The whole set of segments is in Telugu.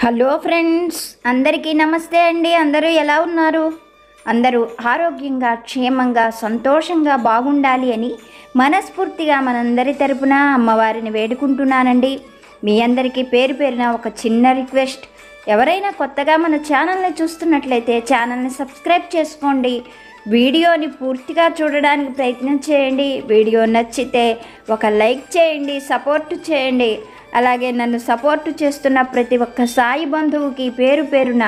హలో ఫ్రెండ్స్, అందరికీ నమస్తే అండి. అందరూ ఎలా ఉన్నారు? అందరూ ఆరోగ్యంగా, క్షేమంగా, సంతోషంగా బాగుండాలి అని మనస్ఫూర్తిగా మనందరి తరపున అమ్మవారిని వేడుకుంటున్నానండి. మీ అందరికీ పేరు పేరున ఒక చిన్న రిక్వెస్ట్. ఎవరైనా కొత్తగా మన ఛానల్ని చూస్తున్నట్లయితే ఛానల్ని సబ్స్క్రైబ్ చేసుకోండి. వీడియోని పూర్తిగా చూడడానికి ప్రయత్నం చేయండి. వీడియో నచ్చితే ఒక లైక్ చేయండి, సపోర్ట్ చేయండి. అలాగే నన్ను సపోర్టు చేస్తున్న ప్రతి ఒక్క సాయి బంధువుకి పేరు పేరున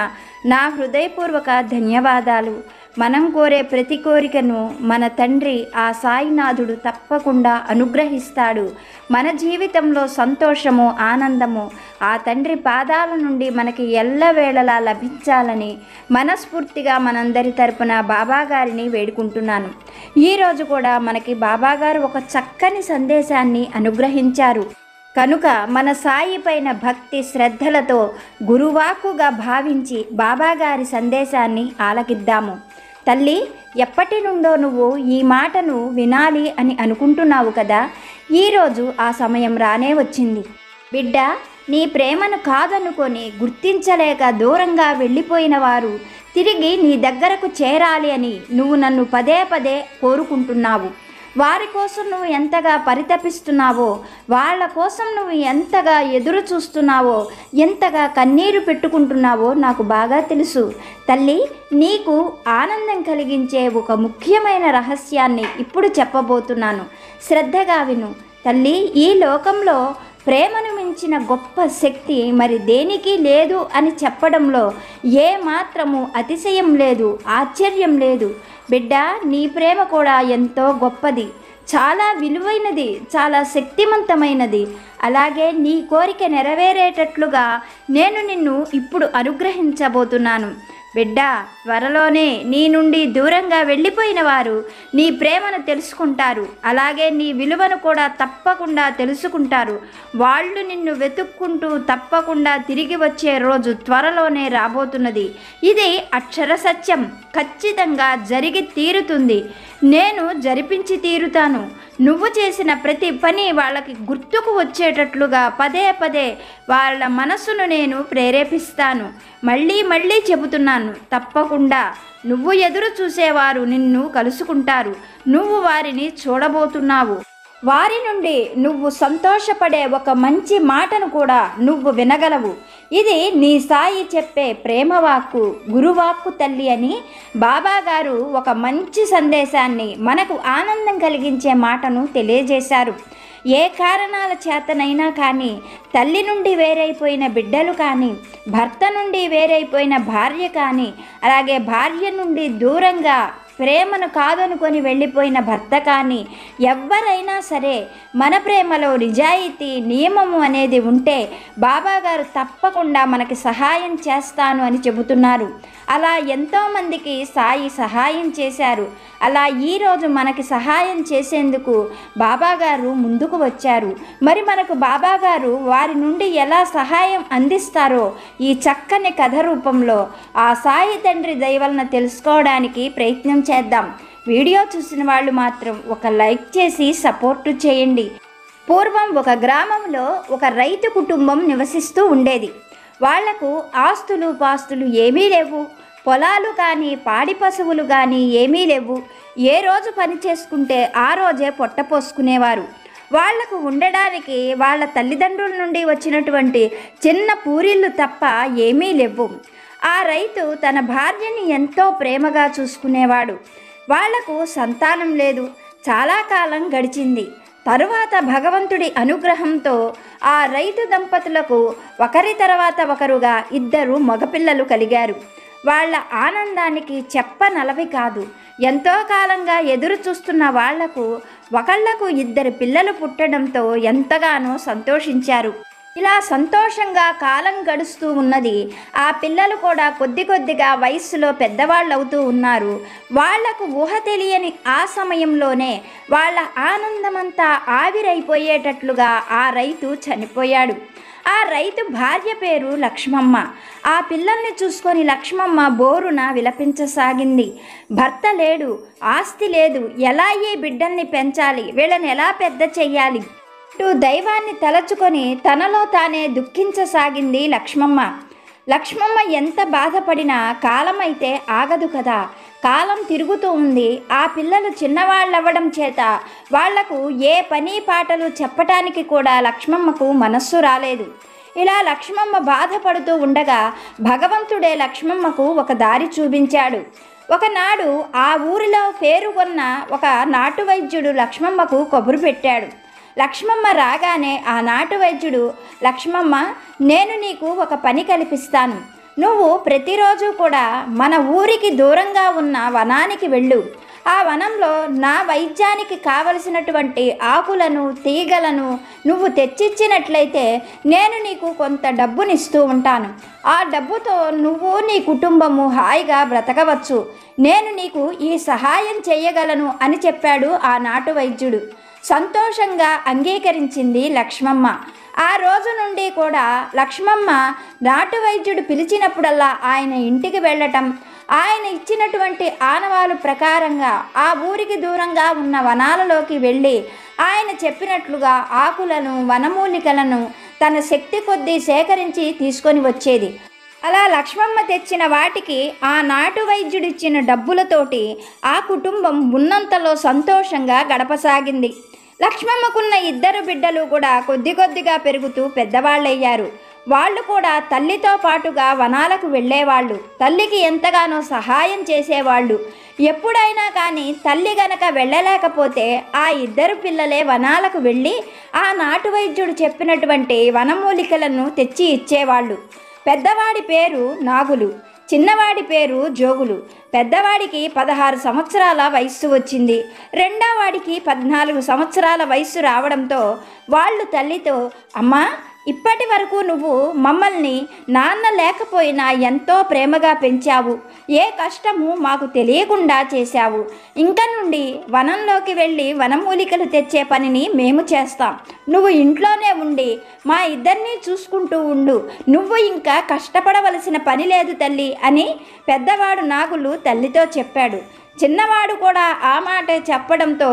నా హృదయపూర్వక ధన్యవాదాలు. మనం కోరే ప్రతి కోరికను మన తండ్రి ఆ సాయినాథుడు తప్పకుండా అనుగ్రహిస్తాడు. మన జీవితంలో సంతోషము, ఆనందము ఆ తండ్రి పాదాల నుండి మనకి ఎల్లవేళలా లభించాలని మనస్ఫూర్తిగా మనందరి తరపున బాబాగారిని వేడుకుంటున్నాను. ఈరోజు కూడా మనకి బాబాగారు ఒక చక్కని సందేశాన్ని అనుగ్రహించారు. కనుక మన సాయి పైన భక్తి శ్రద్ధలతో గురువాక్కుగా భావించి బాబాగారి సందేశాన్ని ఆలకిద్దాము. తల్లి, ఎప్పటి నుండో నువ్వు ఈ మాటను వినాలి అని అనుకుంటున్నావు కదా. ఈరోజు ఆ సమయం రానే వచ్చింది. బిడ్డ, నీ ప్రేమను కాదనుకొని గుర్తించలేక దూరంగా వెళ్ళిపోయిన వారు తిరిగి నీ దగ్గరకు చేరాలి అని నువ్వు నన్ను పదే పదే కోరుకుంటున్నావు. వారి కోసం నువ్వు ఎంతగా పరితపిస్తున్నావో, వాళ్ళ కోసం నువ్వు ఎంతగా ఎదురు చూస్తున్నావో, ఎంతగా కన్నీరు పెట్టుకుంటున్నావో నాకు బాగా తెలుసు. తల్లి, నీకు ఆనందం కలిగించే ఒక ముఖ్యమైన రహస్యాన్ని ఇప్పుడు చెప్పబోతున్నాను. శ్రద్ధగా విను. తల్లి, ఈ లోకంలో ప్రేమను మించిన గొప్ప శక్తి మరి దేనికి లేదు అని చెప్పడంలో ఏ మాత్రము అతిశయం లేదు, ఆశ్చర్యం లేదు. బిడ్డ, నీ ప్రేమ కూడా ఎంతో గొప్పది, చాలా విలువైనది, చాలా శక్తివంతమైనది. అలాగే నీ కోరిక నెరవేరేటట్లుగా నేను నిన్ను ఇప్పుడు అనుగ్రహించబోతున్నాను. బిడ్డ, త్వరలోనే నీ నుండి దూరంగా వెళ్ళిపోయిన వారు నీ ప్రేమను తెలుసుకుంటారు. అలాగే నీ విలువను కూడా తప్పకుండా తెలుసుకుంటారు. వాళ్ళు నిన్ను వెతుక్కుంటూ తప్పకుండా తిరిగి వచ్చే రోజు త్వరలోనే రాబోతున్నది. ఇది అక్షర సత్యం, ఖచ్చితంగా జరిగి తీరుతుంది. నేను జరిపించి తీరుతాను. నువ్వు చేసిన ప్రతి పని వాళ్ళకి గుర్తుకు వచ్చేటట్లుగా పదే పదే వాళ్ళ మనసును నేను ప్రేరేపిస్తాను. మళ్ళీ మళ్ళీ చెబుతున్నాను, తప్పకుండా నువ్వు ఎదురు చూసేవారు నిన్ను కలుసుకుంటారు. నువ్వు వారిని చూడబోతున్నావు. వారి నుండి నువ్వు సంతోషపడే ఒక మంచి మాటను కూడా నువ్వు వినగలవు. ఇది నీ సాయి చెప్పే ప్రేమవాక్కు, గురువాక్కు తల్లి అని బాబాగారు ఒక మంచి సందేశాన్ని, మనకు ఆనందం కలిగించే మాటను తెలియజేశారు. ఏ కారణాల చేతనైనా కానీ తల్లి నుండి వేరైపోయిన బిడ్డలు కానీ, భర్త నుండి వేరైపోయిన భార్య కానీ, అలాగే భార్య నుండి దూరంగా ప్రేమను కాదనుకొని వెళ్ళిపోయిన భర్త కానీ, ఎవరైనా సరే మన ప్రేమలో నిజాయితీ, నియమము అనేది ఉంటే బాబాగారు తప్పకుండా మనకి సహాయం చేస్తాను అని చెబుతున్నారు. అలా ఎంతోమందికి సాయి సహాయం చేశారు. అలా ఈరోజు మనకి సహాయం చేసేందుకు బాబాగారు ముందుకు వచ్చారు. మరి మనకు బాబాగారు వారి నుండి ఎలా సహాయం అందిస్తారో ఈ చక్కని కథ రూపంలో ఆ సాయి తండ్రి దయ వలన తెలుసుకోవడానికి ప్రయత్నం చేద్దాం. వీడియో చూసిన వాళ్ళు మాత్రం ఒక లైక్ చేసి సపోర్టు చేయండి. పూర్వం ఒక గ్రామంలో ఒక రైతు కుటుంబం నివసిస్తూ ఉండేది. వాళ్లకు ఆస్తులు పాస్తులు ఏమీ లేవు. పొలాలు కానీ, పాడి పశువులు కానీ ఏమీ లేవు. ఏ రోజు పని చేసుకుంటే ఆ రోజే పొట్ట పోసుకునేవారు. వాళ్లకు ఉండడానికి వాళ్ళ తల్లిదండ్రుల నుండి వచ్చినటువంటి చిన్న పూరిళ్ళు తప్ప ఏమీ లేవు. ఆ రైతు తన భార్యని ఎంతో ప్రేమగా చూసుకునేవాడు. వాళ్లకు సంతానం లేదు. చాలా కాలం గడిచింది. తరువాత భగవంతుడి అనుగ్రహంతో ఆ రైతు దంపతులకు ఒకరి తర్వాత ఒకరుగా 2 మగపిల్లలు కలిగారు. వాళ్ళ ఆనందానికి చెప్పనలవి కాదు. ఎంతో కాలంగా ఎదురు చూస్తున్న వాళ్లకు ఒకళ్లకు 2 పిల్లలు పుట్టడంతో ఎంతగానో సంతోషించారు. ఇలా సంతోషంగా కాలం గడుస్తూ ఉన్నది. ఆ పిల్లలు కూడా కొద్ది కొద్దిగా వయస్సులో పెద్దవాళ్ళు అవుతూ ఉన్నారు. వాళ్లకు ఊహ తెలియని ఆ సమయంలోనే వాళ్ళ ఆనందమంతా ఆవిరైపోయేటట్లుగా ఆ రైతు చనిపోయాడు. ఆ రైతు భార్య పేరు లక్ష్మమ్మ. ఆ పిల్లల్ని చూసుకొని లక్ష్మమ్మ బోరున విలపించసాగింది. భర్త లేడు, ఆస్తి లేదు, ఎలా ఈ బిడ్డల్ని పెంచాలి, వీళ్ళని ఎలా పెద్ద చెయ్యాలి దైవాన్ని తలచుకొని తనలో తానే దుఃఖించసాగింది లక్ష్మమ్మ. లక్ష్మమ్మ ఎంత బాధపడినా కాలం అయితే ఆగదు కదా. కాలం తిరుగుతూ ఉంది. ఆ పిల్లలు చిన్నవాళ్ళవ్వడం చేత వాళ్లకు ఏ పని పాటలు చెప్పటానికి కూడా లక్ష్మమ్మకు మనస్సు రాలేదు. ఇలా లక్ష్మమ్మ బాధపడుతూ ఉండగా భగవంతుడే లక్ష్మమ్మకు ఒక దారి చూపించాడు. ఒకనాడు ఆ ఊరిలో పేరుగొన్న ఒక నాటు వైద్యుడు లక్ష్మమ్మకు కబురు పెట్టాడు. లక్ష్మమ్మ రాగానే ఆ నాటు వైద్యుడు, లక్ష్మమ్మ, నేను నీకు ఒక పని కల్పిస్తాను. నువ్వు ప్రతిరోజు కూడా మన ఊరికి దూరంగా ఉన్న వనానికి వెళ్ళు. ఆ వనంలో నా వైద్యానికి కావలసినటువంటి ఆకులను తీగలను నువ్వు తెచ్చిచ్చినట్లయితే నేను నీకు కొంత డబ్బునిస్తూ ఉంటాను. ఆ డబ్బుతో నువ్వు నీ కుటుంబము హాయిగా బ్రతకవచ్చు. నేను నీకు ఈ సహాయం చేయగలను అని చెప్పాడు ఆ నాటు వైద్యుడు. సంతోషంగా అంగీకరించింది లక్ష్మమ్మ. ఆ రోజు నుండి కూడా లక్ష్మమ్మ నాటు వైద్యుడు పిలిచినప్పుడల్లా ఆయన ఇంటికి వెళ్ళటం, ఆయన ఇచ్చినటువంటి ఆనవాలు ప్రకారంగా ఆ ఊరికి దూరంగా ఉన్న వనాలలోకి వెళ్ళి ఆయన చెప్పినట్లుగా ఆకులను వనమూలికలను తన శక్తి కొద్దీ సేకరించి తీసుకొని వచ్చేది. అలా లక్ష్మమ్మ తెచ్చిన వాటికి ఆ నాటు వైద్యుడిచ్చిన డబ్బులతోటి ఆ కుటుంబం ఉన్నంతలో సంతోషంగా గడపసాగింది. లక్ష్మమ్మకున్న 2 బిడ్డలు కూడా కొద్ది కొద్దిగా పెరుగుతూ పెద్దవాళ్ళయ్యారు. వాళ్ళు కూడా తల్లితో పాటుగా వనాలకు వెళ్ళేవాళ్ళు. తల్లికి ఎంతగానో సహాయం చేసేవాళ్ళు. ఎప్పుడైనా కానీ తల్లి గనక వెళ్ళలేకపోతే ఆ 2 పిల్లలే వనాలకు వెళ్ళి ఆ నాటు వైద్యుడు చెప్పినటువంటి వనమూలికలను తెచ్చి ఇచ్చేవాళ్ళు. పెద్దవాడి పేరు నాగులు, చిన్నవాడి పేరు జోగులు. పెద్దవాడికి 16 సంవత్సరాల వయస్సు వచ్చింది. రెండోవాడికి 14 సంవత్సరాల వయస్సు రావడంతో వాళ్ళు తల్లితో, అమ్మా, ఇప్పటి వరకు నువ్వు మమ్మల్ని నాన్న లేకపోయినా ఎంతో ప్రేమగా పెంచావు. ఏ కష్టము మాకు తెలియకుండా చేశావు. ఇంక నుండి వనంలోకి వెళ్ళి వనమూలికలు తెచ్చే పనిని మేము చేస్తాం. నువ్వు ఇంట్లోనే ఉండి మా ఇద్దరినీ చూసుకుంటూ ఉండు. నువ్వు ఇంకా కష్టపడవలసిన పని లేదు తల్లి అని పెద్దవాడు నాగులు తల్లితో చెప్పాడు. చిన్నవాడు కూడా ఆ మాట చెప్పడంతో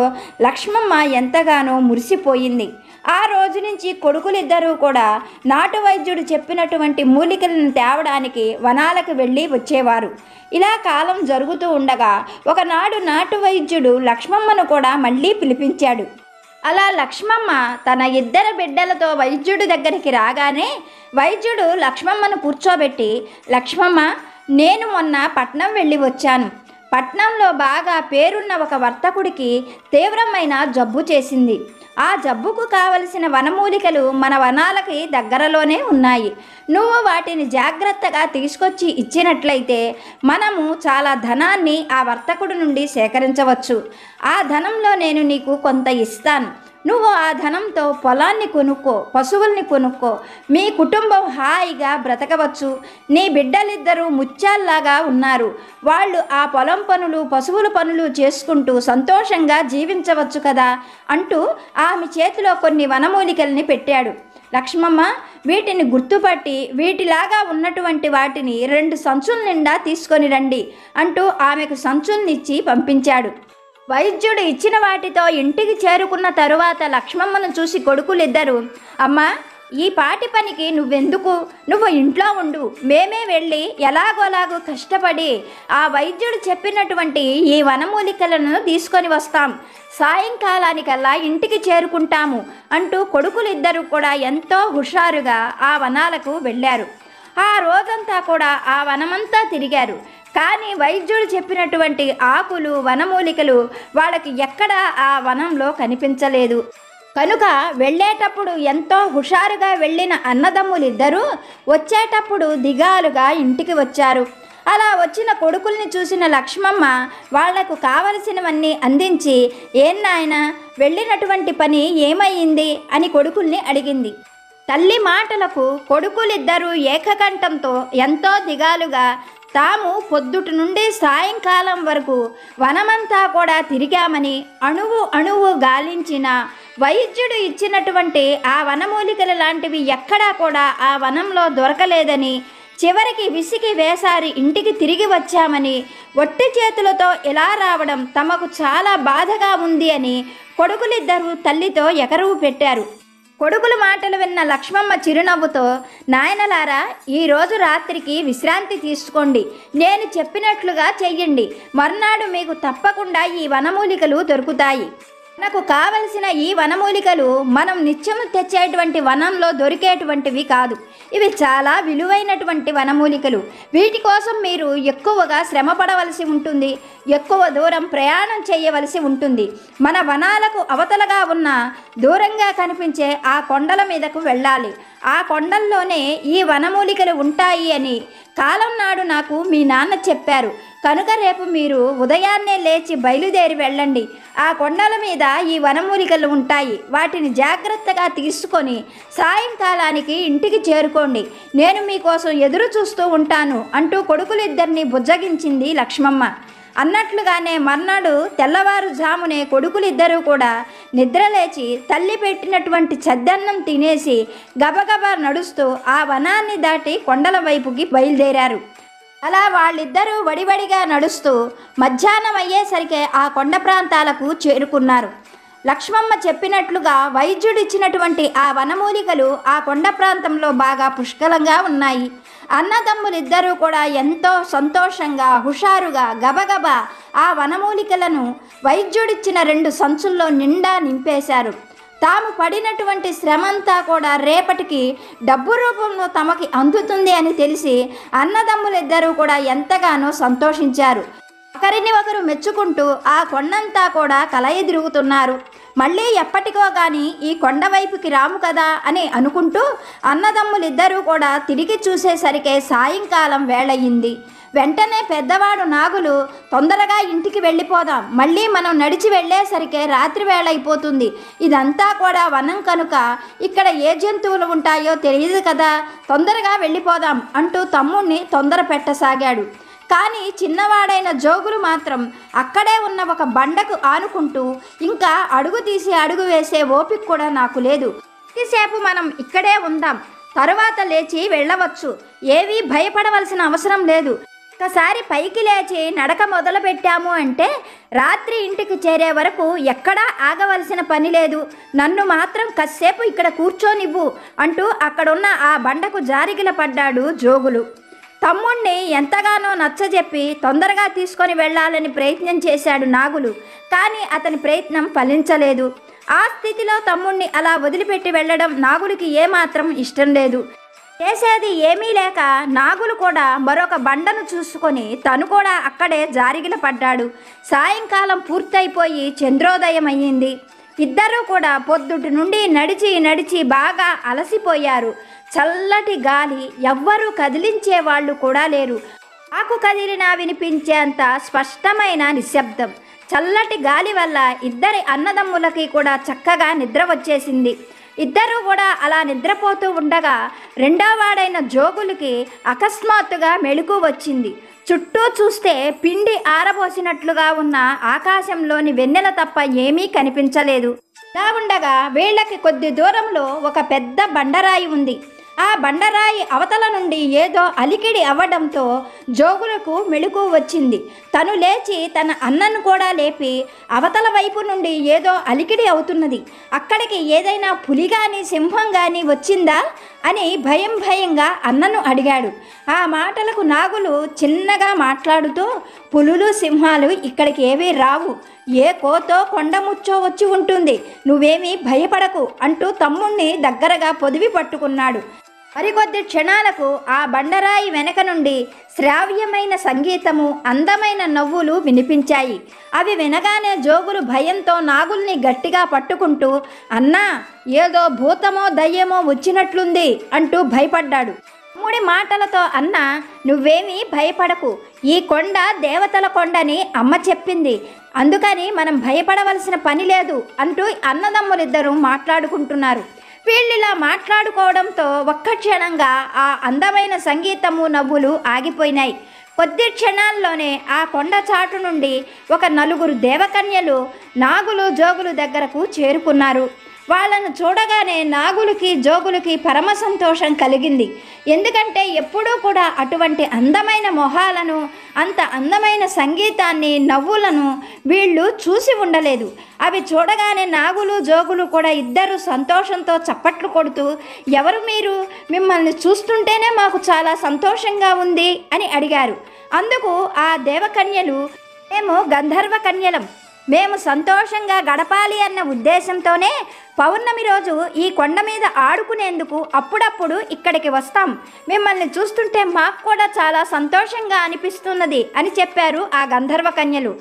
లక్ష్మమ్మ ఎంతగానో మురిసిపోయింది. ఆ రోజు నుంచి కొడుకులిద్దరూ కూడా నాటు వైద్యుడు చెప్పినటువంటి మూలికలను తేవడానికి వనాలకు వెళ్ళి వచ్చేవారు. ఇలా కాలం జరుగుతూ ఉండగా ఒకనాడు నాటు వైద్యుడు లక్ష్మమ్మను కూడా మళ్ళీ పిలిపించాడు. అలా లక్ష్మమ్మ తన 2 బిడ్డలతో వైద్యుడి దగ్గరికి రాగానే వైద్యుడు లక్ష్మమ్మను కూర్చోబెట్టి, లక్ష్మమ్మ, నేను మొన్న పట్నం వెళ్ళి వచ్చాను. పట్నంలో బాగా పేరున్న ఒక వర్తకుడికి తీవ్రమైన జబ్బు చేసింది. ఆ జబ్బుకు కావలసిన వనమూలికలు మన వనాలకి దగ్గరలోనే ఉన్నాయి. నువ్వు వాటిని జాగ్రత్తగా తీసుకొచ్చి ఇచ్చినట్లయితే మనము చాలా ధనాన్ని ఆ వర్తకుడి నుండి సేకరించవచ్చు. ఆ ధనంలో నేను నీకు కొంత ఇస్తాను. నువ్వు ఆ ధనంతో పొలాన్ని కొనుక్కో, పశువుల్ని కొనుక్కో. మీ కుటుంబం హాయిగా బ్రతకవచ్చు. నీ బిడ్డలిద్దరూ ముత్యాల్లాగా ఉన్నారు. వాళ్ళు ఆ పొలం పనులు, పశువుల పనులు చేసుకుంటూ సంతోషంగా జీవించవచ్చు కదా అంటూ ఆమె చేతిలో కొన్ని వనమూలికల్ని పెట్టాడు. లక్ష్మమ్మ వీటిని గుర్తుపట్టి వీటిలాగా ఉన్నటువంటి వాటిని 2 సంచుల నిండా తీసుకొని రండి అంటూ ఆమెకు సంచుల్నిచ్చి పంపించాడు. వైద్యుడు ఇచ్చిన వాటితో ఇంటికి చేరుకున్న తరువాత లక్ష్మమ్మను చూసి కొడుకులిద్దరూ, అమ్మా, ఈ పాటి పనికి నువ్వు ఇంట్లో ఉండు. మేమే వెళ్ళి ఎలాగోలాగో కష్టపడి ఆ వైద్యుడు చెప్పినటువంటి ఈ వనమూలికలను తీసుకొని వస్తాం. సాయంకాలానికల్లా ఇంటికి చేరుకుంటాము అంటూ కొడుకులిద్దరూ కూడా ఎంతో హుషారుగా ఆ వనాలకు వెళ్ళారు. ఆ రోజంతా కూడా ఆ వనమంతా తిరిగారు. కానీ వైద్యుడు చెప్పినటువంటి ఆకులు, వనమూలికలు వాళ్ళకి ఎక్కడా ఆ వనంలో కనిపించలేదు. కనుక వెళ్ళేటప్పుడు ఎంతో హుషారుగా వెళ్ళిన అన్నదమ్ములిద్దరూ వచ్చేటప్పుడు దిగాలుగా ఇంటికి వచ్చారు. అలా వచ్చిన కొడుకుల్ని చూసిన లక్ష్మమ్మ వాళ్లకు కావలసినవన్నీ అందించి, ఏం నాయనా, వెళ్ళినటువంటి పని ఏమయ్యింది అని కొడుకుల్ని అడిగింది. తల్లి మాటలకు కొడుకులిద్దరూ ఏకకంఠంతో ఎంతో దిగాలుగా తాము పొద్దుటి నుండి సాయంకాలం వరకు వనమంతా కూడా తిరిగామని, అణువు అణువు గాలించిన వైద్యుడు ఇచ్చినటువంటి ఆ వనమూలికలు లాంటివి ఎక్కడా కూడా ఆ వనంలో దొరకలేదని, చివరికి విసిగి వేసారి ఇంటికి తిరిగి వచ్చామని, ఒట్టి చేతులతో ఇలా రావడం తమకు చాలా బాధగా ఉంది అని కొడుకులిద్దరూ తల్లితో ఎకరువు పెట్టారు. కొడుకుల మాటలు విన్న లక్ష్మమ్మ చిరునవ్వుతో, నాయనలారా, ఈరోజు రాత్రికి విశ్రాంతి తీసుకోండి, నేను చెప్పినట్లుగా చెయ్యండి, మర్నాడు మీకు తప్పకుండా ఈ వనమూలికలు దొరుకుతాయి. మనకు కావలసిన ఈ వనమూలికలు మనం నిత్యం తెచ్చేటువంటి వనంలో దొరికేటువంటివి కాదు. ఇవి చాలా విలువైనటువంటి వనమూలికలు. వీటి కోసం మీరు ఎక్కువగా శ్రమ పడవలసి ఉంటుంది, ఎక్కువ దూరం ప్రయాణం చేయవలసి ఉంటుంది. మన వనాలకు అవతలగా ఉన్న దూరంగా కనిపించే ఆ కొండల మీదకు వెళ్ళాలి. ఆ కొండల్లోనే ఈ వనమూలికలు ఉంటాయి అని కాలం నాడు నాకు మీ నాన్న చెప్పారు. కనుక రేపు మీరు ఉదయాన్నే లేచి బయలుదేరి వెళ్ళండి. ఆ కొండల మీద ఈ వనమూలికలు ఉంటాయి. వాటిని జాగ్రత్తగా తీసుకొని సాయంకాలానికి ఇంటికి చేరుకోండి. నేను మీకోసం ఎదురు చూస్తూ ఉంటాను అంటూ కొడుకులిద్దరిని బుజ్జగించింది లక్ష్మమ్మ. అన్నట్లుగానే మర్నాడు తెల్లవారుజామునే కొడుకులిద్దరూ కూడా నిద్రలేచి తల్లి పెట్టినటువంటి చద్దన్నం తినేసి గబగబా నడుస్తూ ఆ వనాన్ని దాటి కొండల వైపుకి బయలుదేరారు. అలా వాళ్ళిద్దరూ వడివడిగా నడుస్తూ మధ్యాహ్నం అయ్యేసరికి ఆ కొండ ప్రాంతాలకు చేరుకున్నారు. లక్ష్మమ్మ చెప్పినట్లుగా వైద్యుడిచ్చినటువంటి ఆ వనమూలికలు ఆ కొండ ప్రాంతంలో బాగా పుష్కలంగా ఉన్నాయి. అన్నదమ్ములిద్దరూ కూడా ఎంతో సంతోషంగా హుషారుగా గబగబా ఆ వనమూలికలను వైద్యుడిచ్చిన 2 సంచుల్లో నిండా నింపేశారు. తాము పడినటువంటి శ్రమంతా కూడా రేపటికి డబ్బు రూపంలో తమకి అందుతుంది అని తెలిసి అన్నదమ్ములిద్దరూ కూడా ఎంతగానో సంతోషించారు. ఒకరిని ఒకరు మెచ్చుకుంటూ ఆ కొండంతా కూడా కలయదిరుగుతున్నారు. మళ్ళీ ఎప్పటికో కానీ ఈ కొండ వైపుకి రాము కదా అని అనుకుంటూ అన్నదమ్ములిద్దరూ కూడా తిరిగి చూసేసరికి సాయంకాలం వేళయింది. వెంటనే పెద్దవాడు నాగులు, తొందరగా ఇంటికి వెళ్ళిపోదాం, మళ్ళీ మనం నడిచి వెళ్ళేసరికి రాత్రి వేళ అయిపోతుంది, ఇదంతా కూడా వనం కనుక ఇక్కడ ఏ జంతువులు ఉంటాయో తెలియదు కదా, తొందరగా వెళ్ళిపోదాం అంటూ తమ్ముణ్ణి తొందర పెట్టసాగాడు. కానీ చిన్నవాడైన జోగులు మాత్రం అక్కడే ఉన్న ఒక బండకు ఆనుకుంటూ, ఇంకా అడుగు తీసి అడుగు వేసే ఓపిక కూడా నాకు లేదు, కొద్దిసేపు మనం ఇక్కడే ఉందాం, తరువాత లేచి వెళ్ళవచ్చు, ఏవీ భయపడవలసిన అవసరం లేదు, ఒకసారి పైకి లేచి నడక మొదలు పెట్టాము అంటే రాత్రి ఇంటికి చేరే వరకు ఎక్కడా ఆగవలసిన పని లేదు, నన్ను మాత్రం కాసేపు ఇక్కడ కూర్చోనివ్వు అంటూ అక్కడున్న ఆ బండకు జారిగిల పడ్డాడు జోగులు. తమ్ముణ్ణి ఎంతగానో నచ్చజెప్పి తొందరగా తీసుకొని వెళ్ళాలని ప్రయత్నం చేశాడు నాగులు. కానీ అతని ప్రయత్నం ఫలించలేదు. ఆ స్థితిలో తమ్ముణ్ణి అలా వదిలిపెట్టి వెళ్ళడం నాగులకి ఏమాత్రం ఇష్టం లేదు. చేసేది ఏమీ లేక నాగులు కూడా మరొక బండను చూసుకొని తను కూడా అక్కడే జారిగిల పడ్డాడు. సాయంకాలం పూర్తయిపోయి చంద్రోదయం అయ్యింది. ఇద్దరూ కూడా పొద్దుటి నుండి నడిచి నడిచి బాగా అలసిపోయారు. చల్లటి గాలి, ఎవ్వరూ కదిలించే వాళ్ళు కూడా లేరు. ఆకు కదిలినా వినిపించేంత స్పష్టమైన నిశ్శబ్దం. చల్లటి గాలి వల్ల ఇద్దరి అన్నదమ్ములకి కూడా చక్కగా నిద్ర వచ్చేసింది. ఇద్దరూ కూడా అలా నిద్రపోతూ ఉండగా రెండోవాడైన జోగులకి అకస్మాత్తుగా మెళుకు వచ్చింది. చుట్టూ చూస్తే పిండి ఆరబోసినట్లుగా ఉన్న ఆకాశంలోని వెన్నెల తప్ప ఏమీ కనిపించలేదు. ఇలా ఉండగా వీళ్ళకి కొద్ది దూరంలో ఒక పెద్ద బండరాయి ఉంది. ఆ బండరాయి అవతల నుండి ఏదో అలికిడి అవ్వడంతో జోగులకు మెళుకు వచ్చింది. తను లేచి తన అన్నను కూడా లేపి అవతల వైపు నుండి ఏదో అలికిడి అవుతున్నది, అక్కడికి ఏదైనా పులి కానీ సింహం కానీ వచ్చిందా అని భయంగా అన్నను అడిగాడు. ఆ మాటలకు నాగులు చిన్నగా మాట్లాడుతూ, పులులు సింహాలు ఇక్కడికి ఏవీ రావు, ఏ కోతో కొండముచ్చో వచ్చి ఉంటుంది, నువ్వేమీ భయపడకు అంటూ తమ్ముణ్ణి దగ్గరగా పొదివి పట్టుకున్నాడు. మరికొద్ది క్షణాలకు ఆ బండరాయి వెనక నుండి శ్రావ్యమైన సంగీతము, అందమైన నవ్వులు వినిపించాయి. అవి వినగానే జోగులు భయంతో నాగుల్ని గట్టిగా పట్టుకుంటూ, అన్నా, ఏదో భూతమో దయ్యమో వచ్చినట్లుంది అంటూ భయపడ్డాడు. తమ్ముడి మాటలతో అన్న, నువ్వేమీ భయపడకు, ఈ కొండ దేవతల కొండని అమ్మ చెప్పింది, అందుకని మనం భయపడవలసిన పని లేదు అంటూ అన్నదమ్ములిద్దరూ మాట్లాడుకుంటున్నారు. వీళ్ళిలా మాట్లాడుకోవడంతో ఒక్క క్షణంగా ఆ అందమైన సంగీతము, నవ్వులు ఆగిపోయినాయి. కొద్ది క్షణాల్లోనే ఆ కొండ చాటు నుండి ఒక 4 దేవకన్యలు నాగులు జోగులు దగ్గరకు చేరుకున్నారు. వాళ్ళను చూడగానే నాగులకి జోగులకి పరమ సంతోషం కలిగింది. ఎందుకంటే ఎప్పుడూ కూడా అటువంటి అందమైన మొహాలను, అంత అందమైన సంగీతాన్ని, నవ్వులను వీళ్ళు చూసి ఉండలేదు. అవి చూడగానే నాగులు జోగులు కూడా ఇద్దరు సంతోషంతో చప్పట్లు కొడుతూ, ఎవరు మీరు? మిమ్మల్ని చూస్తుంటేనే మాకు చాలా సంతోషంగా ఉంది అని అడిగారు. అందుకు ఆ దేవకన్యలు, మేము గంధర్వ కన్యలం, మేము సంతోషంగా గడపాలి అన్న ఉద్దేశంతోనే పౌర్ణమి రోజు ఈ కొండ మీద ఆడుకునేందుకు అప్పుడప్పుడు ఇక్కడికి వస్తాం. మిమ్మల్ని చూస్తుంటే మాకు కూడా చాలా సంతోషంగా అనిపిస్తున్నది అని చెప్పారు ఆ గంధర్వ కన్యలు.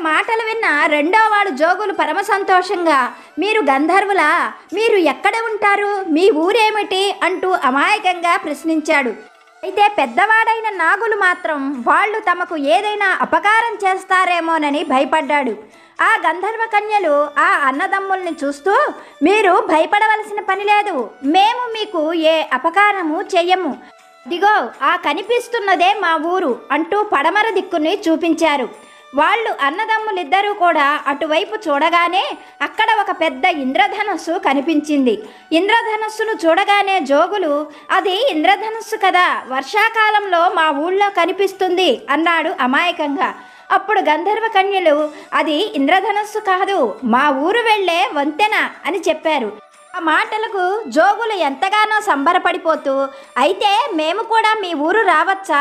మాటలు విన్న రెండో వాడు జోగులు పరమ సంతోషంగా, మీరు గంధర్వులా? మీరు ఎక్కడ ఉంటారు? మీ ఊరేమిటి? అంటూ అమాయకంగా ప్రశ్నించాడు. అయితే పెద్దవాడైన నాగులు మాత్రం వాళ్ళు తమకు ఏదైనా అపకారం చేస్తారేమోనని భయపడ్డాడు. ఆ గంధర్వ కన్యలు ఆ అన్నదమ్ముల్ని చూస్తూ, మీరు భయపడవలసిన పని లేదు, మేము మీకు ఏ అపకారము చెయ్యము, ఇదిగో ఆ కనిపిస్తున్నదే మా ఊరు అంటూ పడమర దిక్కుని చూపించారు. వాళ్ళు అన్నదమ్ములిద్దరూ కూడా అటువైపు చూడగానే అక్కడ ఒక పెద్ద ఇంద్రధనస్సు కనిపించింది. ఇంద్రధనస్సును చూడగానే జోగులు, అది ఇంద్రధనస్సు కదా, వర్షాకాలంలో మా ఊళ్ళో కనిపిస్తుంది అన్నాడు అమాయకంగా. అప్పుడు గంధర్వ కన్యలు, అది ఇంద్రధనస్సు కాదు, మా ఊరు వెళ్ళే వంతెన అని చెప్పారు. ఆ మాటలకు జోగులు ఎంతగానో సంబరపడిపోతూ, అయితే మేము కూడా మీ ఊరు రావచ్చా?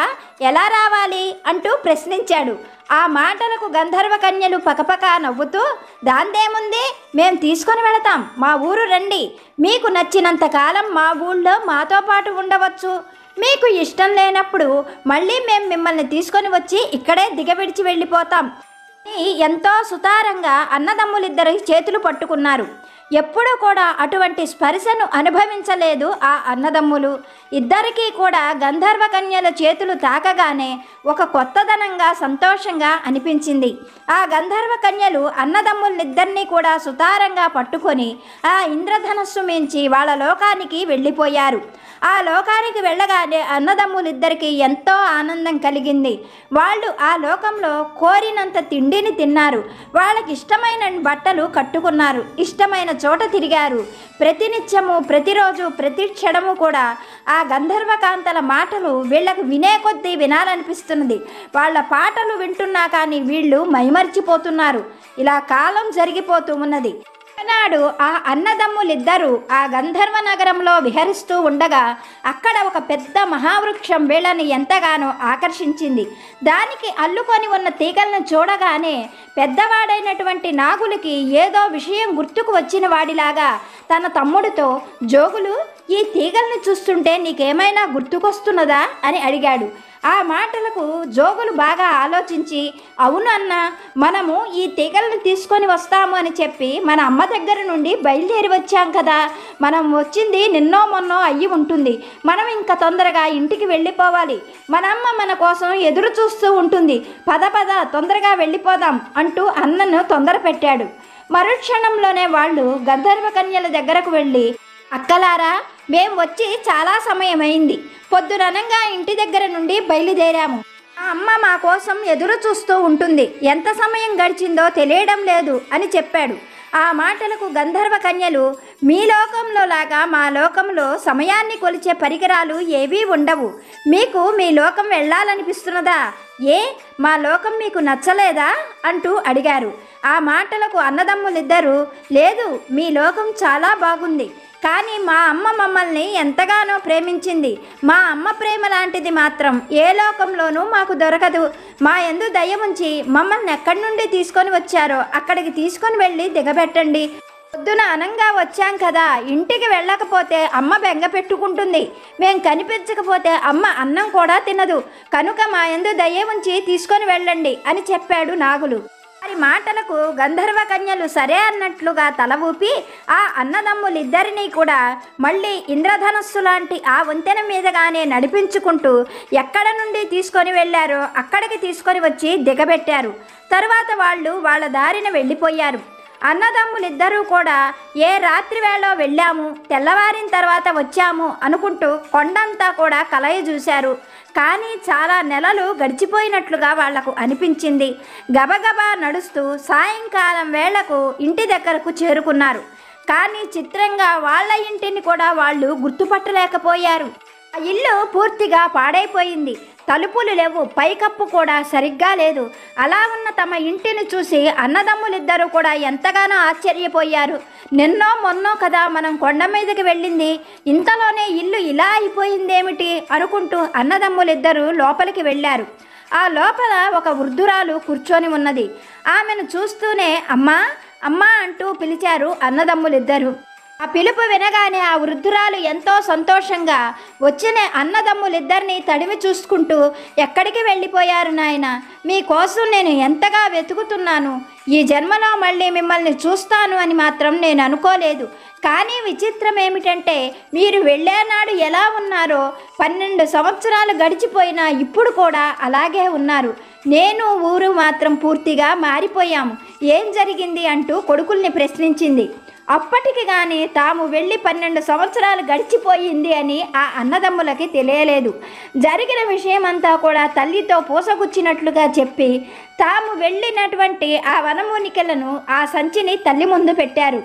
ఎలా రావాలి అంటూ ప్రశ్నించాడు. ఆ మాటలకు గంధర్వ కన్యలు పకపక నవ్వుతూ, దాందేముంది, మేం తీసుకొని వెళతాం, మా ఊరు రండి, మీకు నచ్చినంత కాలం మా ఊళ్ళో మాతో పాటు ఉండవచ్చు, మీకు ఇష్టం లేనప్పుడు మళ్ళీ మేము మిమ్మల్ని తీసుకొని వచ్చి ఇక్కడే దిగవిడిచి వెళ్ళిపోతాం. ఎంతో సుతారంగా అన్నదమ్ములిద్దరు చేతులు పట్టుకున్నారు. ఎప్పుడూ కూడా అటువంటి స్పర్శను అనుభవించలేదు ఆ అన్నదమ్ములు. ఇద్దరికీ కూడా గంధర్వ కన్యల చేతులు తాకగానే ఒక కొత్తదనంగా, సంతోషంగా అనిపించింది. ఆ గంధర్వ కన్యలు అన్నదమ్ములిద్దరినీ కూడా సుతారంగా పట్టుకొని ఆ ఇంద్రధనస్సు మించి వాళ్ళ లోకానికి వెళ్ళిపోయారు. ఆ లోకానికి వెళ్ళగానే అన్నదమ్ములిద్దరికీ ఎంతో ఆనందం కలిగింది. వాళ్ళు ఆ లోకంలో కోరినంత తిండిని తిన్నారు, వాళ్ళకి ఇష్టమైన బట్టలు కట్టుకున్నారు, ఇష్టమైన చోట తిరిగారు. ప్రతినిత్యము, ప్రతిరోజు, ప్రతి క్షణము కూడా ఆ గంధర్వకాంతల మాటలు వీళ్ళకు వినే కొద్దీ వినాలనిపిస్తున్నది. వాళ్ళ పాటలు వింటున్నా కానీ వీళ్ళు మైమర్చిపోతున్నారు. ఇలా కాలం జరిగిపోతూ ఉన్నది. నాడు ఆ అన్నదమ్ములిద్దరూ ఆ గంధర్వ నగరంలో విహరిస్తూ ఉండగా అక్కడ ఒక పెద్ద మహావృక్షం వీళ్ళని ఎంతగానో ఆకర్షించింది. దానికి అల్లుకొని ఉన్న తీగలను చూడగానే పెద్దవాడైనటువంటి నాగులకి ఏదో విషయం గుర్తుకు వచ్చిన వాడిలాగా తన తమ్ముడితో, జోగులు, ఈ తీగల్ని చూస్తుంటే నీకేమైనా గుర్తుకొస్తున్నదా అని అడిగాడు. ఆ మాటలకు జోగులు బాగా ఆలోచించి, అవును అన్న, మనము ఈ తీగలను తీసుకొని వస్తాము అని చెప్పి మన అమ్మ దగ్గర నుండి బయలుదేరి వచ్చాం కదా, మనం వచ్చింది నిన్నో మొన్నో అయ్యి ఉంటుంది, మనం ఇంకా తొందరగా ఇంటికి వెళ్ళిపోవాలి, మన అమ్మ మన కోసం ఎదురు చూస్తూ ఉంటుంది, పద పద తొందరగా వెళ్ళిపోదాం అంటూ అన్నను తొందర పెట్టాడు. మరుక్షణంలోనే వాళ్ళు గంధర్వ కన్యల దగ్గరకు వెళ్ళి, అక్కలారా, మేం వచ్చి చాలా సమయమైంది, పొద్దుననంగా ఇంటి దగ్గర నుండి బయలుదేరాము, ఆ అమ్మ మా కోసం ఎదురు చూస్తూ ఉంటుంది, ఎంత సమయం గడిచిందో తెలియడం లేదు అని చెప్పాడు. ఆ మాటలకు గంధర్వ కన్యలు, మీ లోకంలో లాగా మా లోకంలో సమయాన్ని కొలిచే పరికరాలు ఏవీ ఉండవు, మీకు మీ లోకం వెళ్ళాలనిపిస్తున్నదా? ఏ, మా లోకం మీకు నచ్చలేదా అంటూ అడిగారు. ఆ మాటలకు అన్నదమ్ములిద్దరూ, లేదు, మీ లోకం చాలా బాగుంది, కానీ మా అమ్మ మమ్మల్ని ఎంతగానో ప్రేమించింది, మా అమ్మ ప్రేమ లాంటిది మాత్రం ఏ లోకంలోనూ మాకు దొరకదు, మా యందు దయ ఉంచి మమ్మల్ని ఎక్కడి నుండి తీసుకొని వచ్చారో అక్కడికి తీసుకొని వెళ్ళి దిగబెట్టండి, పొద్దున అనంగా వచ్చాం కదా, ఇంటికి వెళ్ళకపోతే అమ్మ బెంగ పెట్టుకుంటుంది, మేం కనిపించకపోతే అమ్మ అన్నం కూడా తినదు, కనుక మా యందు దయ ఉంచి తీసుకొని వెళ్ళండి అని చెప్పాడు నాగులు. వారి మాటలకు గంధర్వ కన్యలు సరే అన్నట్లుగా తల ఊపి ఆ అన్నదమ్ములిద్దరినీ కూడా మళ్ళీ ఇంద్రధనస్సు లాంటి ఆ వంతెన మీదగానే నడిపించుకుంటూ ఎక్కడ నుండి తీసుకొని వెళ్ళారో అక్కడికి తీసుకొని వచ్చి దిగబెట్టారు. తరువాత వాళ్ళు వాళ్ళ దారిన వెళ్ళిపోయారు. అన్నదమ్ములిద్దరూ కూడా ఏ రాత్రి వేళ వెళ్ళాము, తెల్లవారిన తర్వాత వచ్చాము అనుకుంటూ కొండంతా కూడా కలయి చూశారు. కానీ చాలా నెలలు గడిచిపోయినట్లుగా వాళ్లకు అనిపించింది. గబగబా నడుస్తూ సాయంకాలం వేళకు ఇంటి దగ్గరకు చేరుకున్నారు. కానీ చిత్రంగా వాళ్ళ ఇంటిని కూడా వాళ్ళు గుర్తుపట్టలేకపోయారు. ఆ ఇల్లు పూర్తిగా పాడైపోయింది. తలుపులు లేవు, పైకప్పు కూడా సరిగ్గా లేదు. అలా ఉన్న తమ ఇంటిని చూసి అన్నదమ్ములిద్దరూ కూడా ఎంతగానో ఆశ్చర్యపోయారు. నిన్నో మొన్నో కదా మనం కొండ మీదకి వెళ్ళింది, ఇంతలోనే ఇల్లు ఇలా అయిపోయిందేమిటి అనుకుంటూ అన్నదమ్ములిద్దరూ లోపలికి వెళ్ళారు. ఆ లోపల ఒక వృద్ధురాలు కూర్చొని ఉన్నది. ఆమెను చూస్తూనే అమ్మా అమ్మా అంటూ పిలిచారు అన్నదమ్ములిద్దరూ. ఆ పిలుపు వినగానే ఆ వృద్ధురాలు ఎంతో సంతోషంగా వచ్చిన అన్నదమ్ములిద్దరిని తడిమి చూసుకుంటూ, ఎక్కడికి వెళ్ళిపోయారు నాయన, మీకోసం నేను ఎంతగా వెతుకుతున్నాను. ఈ జన్మలో మళ్ళీ మిమ్మల్ని చూస్తాను అని మాత్రం నేను అనుకోలేదు. కానీ విచిత్రం ఏమిటంటే మీరు వెళ్ళేనాడు ఎలా ఉన్నారో 12 సంవత్సరాలు గడిచిపోయినా ఇప్పుడు కూడా అలాగే ఉన్నారు. నేను ఊరు మాత్రం పూర్తిగా మారిపోయాము. ఏం జరిగింది అంటూ కొడుకుల్ని ప్రశ్నించింది. అప్పటికి కానీ తాము వెళ్ళి 12 సంవత్సరాలు గడిచిపోయింది అని ఆ అన్నదమ్ములకి తెలియలేదు. జరిగిన విషయమంతా కూడా తల్లితో పూసగుచ్చినట్లుగా చెప్పి తాము వెళ్ళినటువంటి ఆ వనమూలికలను ఆ సంచిని తల్లి ముందు పెట్టారు.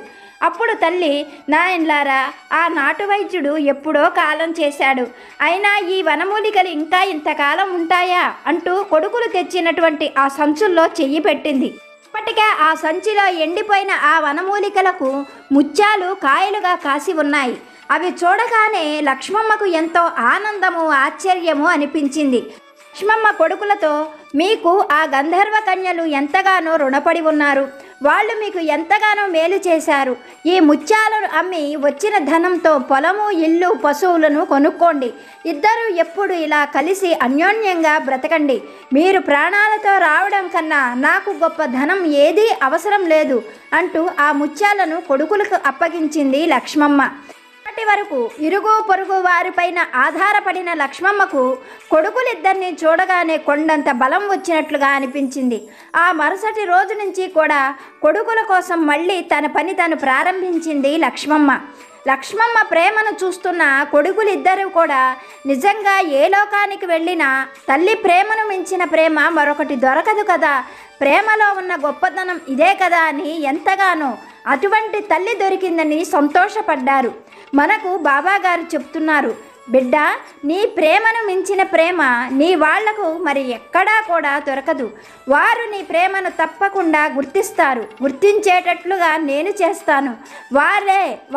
అప్పుడు తల్లి, నాయనలారా, ఆ నాటు వైద్యుడు ఎప్పుడో కాలం చేశాడు, అయినా ఈ వనమూలికలు ఇంకా ఇంతకాలం ఉంటాయా అంటూ కొడుకులు తెచ్చినటువంటి ఆ సంచుల్లో చెయ్యి పెట్టింది. ఇప్పటికే ఆ సంచిలో ఎండిపోయిన ఆ వనమూలికలకు ముత్యాలు కాయలుగా కాసి ఉన్నాయి. అవి చూడగానే లక్ష్మమ్మకు ఎంతో ఆనందము ఆశ్చర్యము అనిపించింది. లక్ష్మమ్మ కొడుకులతో, మీకు ఆ గంధర్వ కన్యలు ఎంతగానో రుణపడి ఉన్నారు, వాళ్ళు మీకు ఎంతగానో మేలు చేశారు. ఈ ముత్యాలను అమ్మి వచ్చిన ధనంతో పొలము, ఇల్లు, పశువులను కొనుక్కోండి. ఇద్దరు ఎప్పుడు ఇలా కలిసి అన్యోన్యంగా బ్రతకండి. మీరు ప్రాణాలతో రావడం కన్నా నాకు గొప్ప ధనం ఏదీ అవసరం లేదు అంటూ ఆ ముత్యాలను కొడుకులకు అప్పగించింది లక్ష్మమ్మ. అప్పటి వరకు ఇరుగు పొరుగు వారిపైన ఆధారపడిన లక్ష్మమ్మకు కొడుకులిద్దరిని చూడగానే కొండంత బలం వచ్చినట్లుగా అనిపించింది. ఆ మరుసటి రోజు నుంచి కూడా కొడుకుల కోసం మళ్ళీ తన పని తను ప్రారంభించింది లక్ష్మమ్మ. లక్ష్మమ్మ ప్రేమను చూస్తున్న కొడుకులిద్దరూ కూడా నిజంగా ఏ లోకానికి వెళ్ళినా తల్లి ప్రేమను మించిన ప్రేమ మరొకటి దొరకదు కదా, ప్రేమలో ఉన్న గొప్పతనం ఇదే కదా అని ఎంతగానో అటువంటి తల్లి దొరికిందని సంతోషపడ్డారు. మనకు బాబాగారు చెప్తున్నారు, బిడ్డ, నీ ప్రేమను మించిన ప్రేమ నీ వాళ్లకు మరి ఎక్కడా కూడా దొరకదు. వారు నీ ప్రేమను తప్పకుండా గుర్తిస్తారు. గుర్తించేటట్లుగా నేను చేస్తాను.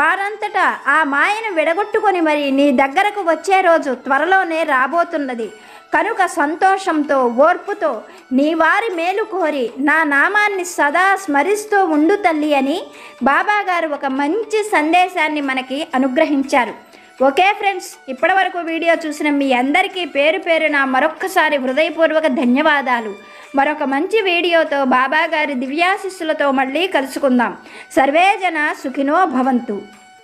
వారంతటా ఆ మాయను విడగొట్టుకొని మరి నీ దగ్గరకు వచ్చే రోజు త్వరలోనే రాబోతున్నది. కనుక సంతోషంతో, ఓర్పుతో నీ వారి మేలు కోరి నా నామాన్ని సదా స్మరిస్తూ ఉండు తల్లి అని బాబాగారు ఒక మంచి సందేశాన్ని మనకి అనుగ్రహించారు. ఓకే ఫ్రెండ్స్, ఇప్పటివరకు వీడియో చూసిన మీ అందరికీ పేరు పేరున మరొక్కసారి హృదయపూర్వక ధన్యవాదాలు. మరొక మంచి వీడియోతో బాబాగారి దివ్యాశిస్సులతో మళ్ళీ కలుసుకుందాం. సర్వే జన సుఖినో భవంతు.